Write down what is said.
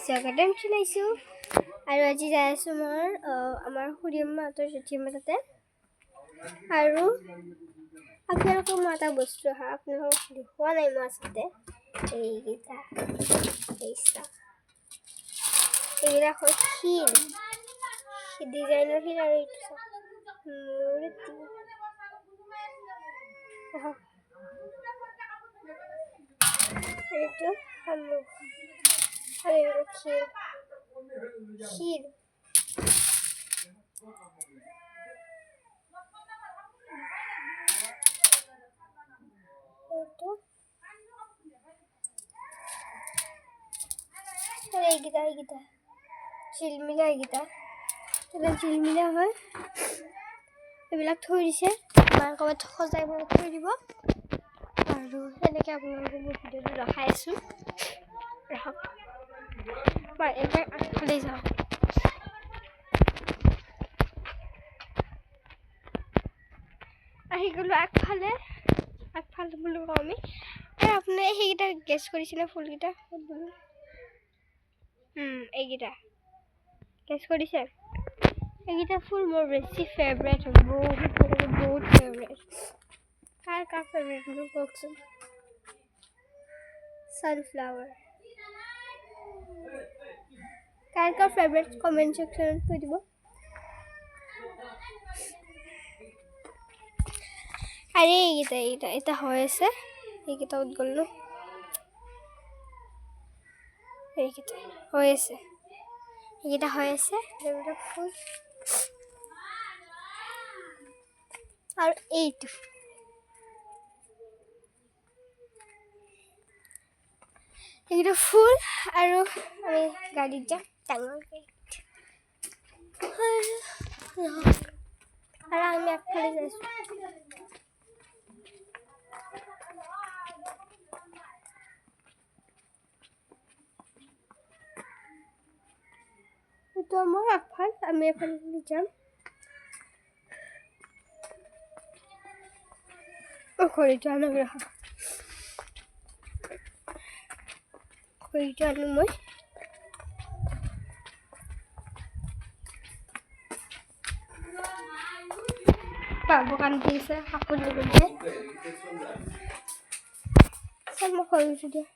স্বাগতম জনাইছোঁ আৰু আজি যাই আছোঁ মই আমাৰ খুৰীমাহঁতৰ জেঠীমাৰ তাতে আৰু আপোনালোকক মই এটা বস্তু আপোনালোকক দেখুওৱা নাই মই আচলতে এইকেইটা এইকেইটা হ'ল শিল ডিজাইনৰ শিল আৰু এইটো এইটো ক্ষীৰ এইকেইটা ঝিলমিলা ঝিলমিলা হয় এইবিলাক থৈ দিছে মায়ে ক'ৰবাত সজাই থৈ দিব আৰু সেনেকৈ আপোনালোকক মই ভিডিঅ'টো ৰখাই আছোঁ ৰাখক মই এবাৰ আগফালে যাওঁ আহি গ'লোঁ আগফালে বুলি কওঁ আমি আৰু আপুনি সেইকেইটা গেছ কৰিছিলে ফুলকেইটা এইকেইটা গেছ কৰিছে এইকেইটা ফুল মোৰ বেছি ফেভৰেট বহুত ফেভৰেট কাৰ ফেভৰেট মোক কওকচোন সানফ্লাৱাৰ কাৰ ফেভৰেট কমেণ্ট ছেকশ্যনত কৈ দিব আরে এটা হৈ আছে এইকেইটা গ'ল ন এইকেইটা হৈ আছে এইবিলাক ফুল আৰু এইটো এইকেইটা ফুল আৰু আমি গাড়ীত যাম ডাঙৰকৈ আৰু আমি আগফালে যাইছোঁ এইটো আমাৰ আগফাল আমি এফালে যাম খৰিটো আনো মই বাবু কান্দি আছে কাপোৰ লগাইছে মই খৰিটো দিয়া